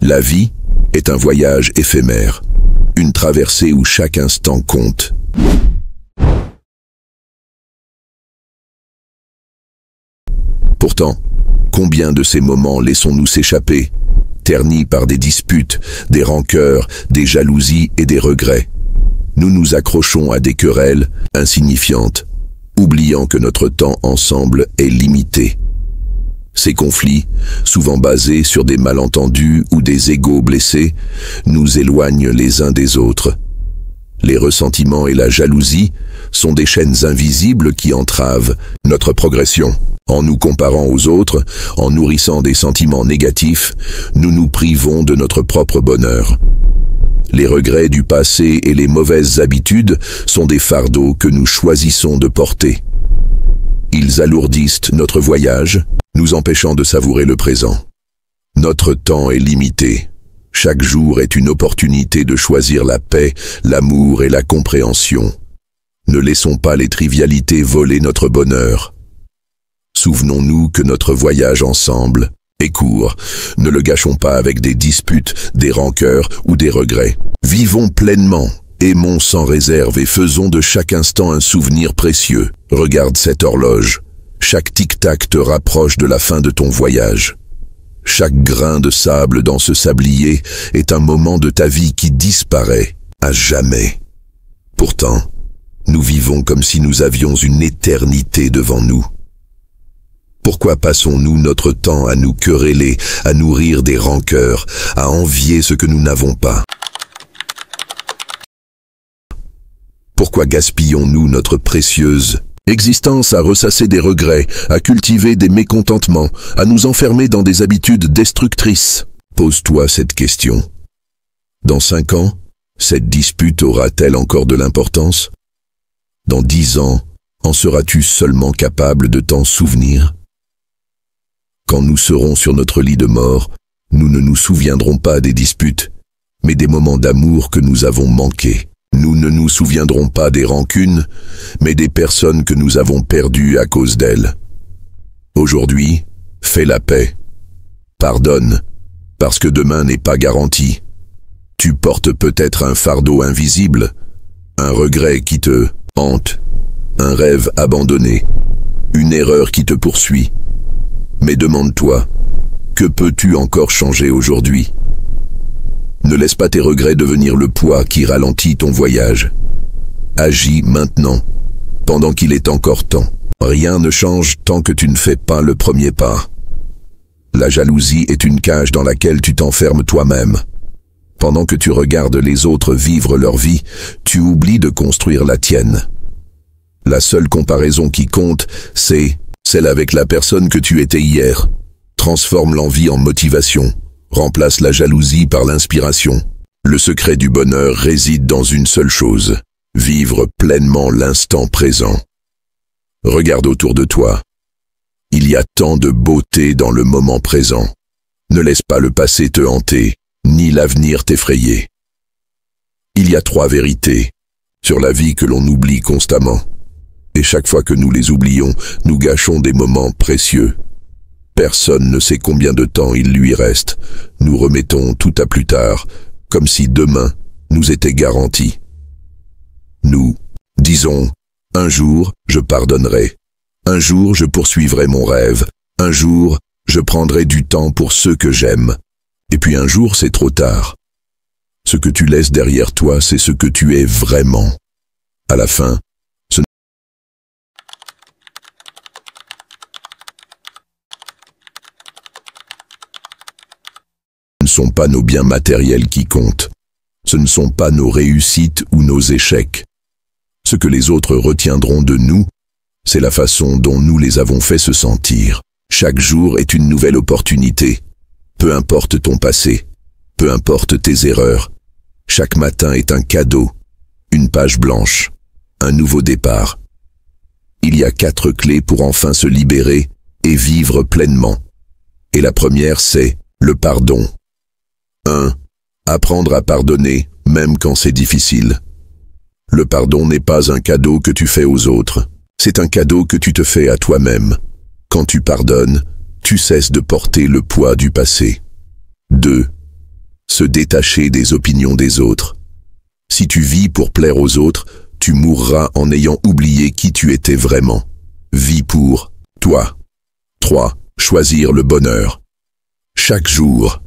La vie est un voyage éphémère, une traversée où chaque instant compte. Pourtant, combien de ces moments laissons-nous s'échapper, ternis par des disputes, des rancœurs, des jalousies et des regrets? Nous nous accrochons à des querelles insignifiantes, oubliant que notre temps ensemble est limité. Ces conflits, souvent basés sur des malentendus ou des égos blessés, nous éloignent les uns des autres. Les ressentiments et la jalousie sont des chaînes invisibles qui entravent notre progression. En nous comparant aux autres, en nourrissant des sentiments négatifs, nous nous privons de notre propre bonheur. Les regrets du passé et les mauvaises habitudes sont des fardeaux que nous choisissons de porter. Ils alourdissent notre voyage, nous empêchant de savourer le présent. Notre temps est limité. Chaque jour est une opportunité de choisir la paix, l'amour et la compréhension. Ne laissons pas les trivialités voler notre bonheur. Souvenons-nous que notre voyage ensemble est court. Ne le gâchons pas avec des disputes, des rancœurs ou des regrets. Vivons pleinement, aimons sans réserve et faisons de chaque instant un souvenir précieux. Regarde cette horloge. Chaque tic-tac te rapproche de la fin de ton voyage. Chaque grain de sable dans ce sablier est un moment de ta vie qui disparaît à jamais. Pourtant, nous vivons comme si nous avions une éternité devant nous. Pourquoi passons-nous notre temps à nous quereller, à nourrir des rancœurs, à envier ce que nous n'avons pas? Pourquoi gaspillons-nous notre précieuse existence à ressasser des regrets, à cultiver des mécontentements, à nous enfermer dans des habitudes destructrices? Pose-toi cette question. Dans 5 ans, cette dispute aura-t-elle encore de l'importance? Dans 10 ans, en seras-tu seulement capable de t'en souvenir? Quand nous serons sur notre lit de mort, nous ne nous souviendrons pas des disputes, mais des moments d'amour que nous avons manqués. Nous ne nous souviendrons pas des rancunes, mais des personnes que nous avons perdues à cause d'elles. Aujourd'hui, fais la paix. Pardonne, parce que demain n'est pas garanti. Tu portes peut-être un fardeau invisible, un regret qui te hante, un rêve abandonné, une erreur qui te poursuit. Mais demande-toi, que peux-tu encore changer aujourd'hui? Ne laisse pas tes regrets devenir le poids qui ralentit ton voyage. Agis maintenant, pendant qu'il est encore temps. Rien ne change tant que tu ne fais pas le premier pas. La jalousie est une cage dans laquelle tu t'enfermes toi-même. Pendant que tu regardes les autres vivre leur vie, tu oublies de construire la tienne. La seule comparaison qui compte, c'est celle avec la personne que tu étais hier. Transforme l'envie en motivation. Remplace la jalousie par l'inspiration. Le secret du bonheur réside dans une seule chose, vivre pleinement l'instant présent. Regarde autour de toi. Il y a tant de beauté dans le moment présent. Ne laisse pas le passé te hanter, ni l'avenir t'effrayer. Il y a 3 vérités sur la vie que l'on oublie constamment. Et chaque fois que nous les oublions, nous gâchons des moments précieux. Personne ne sait combien de temps il lui reste. Nous remettons tout à plus tard, comme si demain nous était garanti. Nous disons, un jour je pardonnerai, un jour je poursuivrai mon rêve, un jour je prendrai du temps pour ceux que j'aime. Et puis un jour c'est trop tard. Ce que tu laisses derrière toi, c'est ce que tu es vraiment. À la fin, ce ne sont pas nos biens matériels qui comptent. Ce ne sont pas nos réussites ou nos échecs. Ce que les autres retiendront de nous, c'est la façon dont nous les avons fait se sentir. Chaque jour est une nouvelle opportunité. Peu importe ton passé, peu importe tes erreurs. Chaque matin est un cadeau, une page blanche, un nouveau départ. Il y a 4 clés pour enfin se libérer et vivre pleinement. Et la première, c'est le pardon. 1. Apprendre à pardonner, même quand c'est difficile. Le pardon n'est pas un cadeau que tu fais aux autres. C'est un cadeau que tu te fais à toi-même. Quand tu pardonnes, tu cesses de porter le poids du passé. 2. se détacher des opinions des autres. Si tu vis pour plaire aux autres, tu mourras en ayant oublié qui tu étais vraiment. Vis pour toi. 3. Choisir le bonheur. Chaque jour.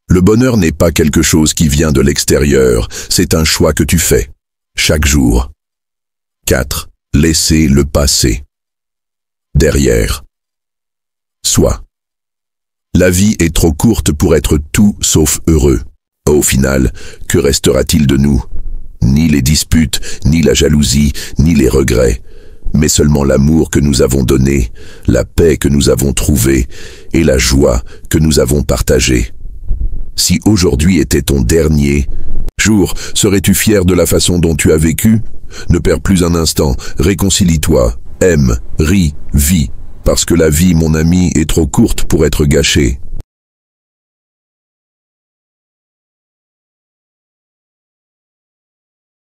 Le bonheur n'est pas quelque chose qui vient de l'extérieur, c'est un choix que tu fais. Chaque jour. 4. Laisser le passé derrière soi. La vie est trop courte pour être tout sauf heureux. Au final, que restera-t-il de nous? Ni les disputes, ni la jalousie, ni les regrets, mais seulement l'amour que nous avons donné, la paix que nous avons trouvée et la joie que nous avons partagée. Si aujourd'hui était ton dernier jour, serais-tu fier de la façon dont tu as vécu? Ne perds plus un instant, réconcilie-toi, aime, ris, vis, parce que la vie, mon ami, est trop courte pour être gâchée.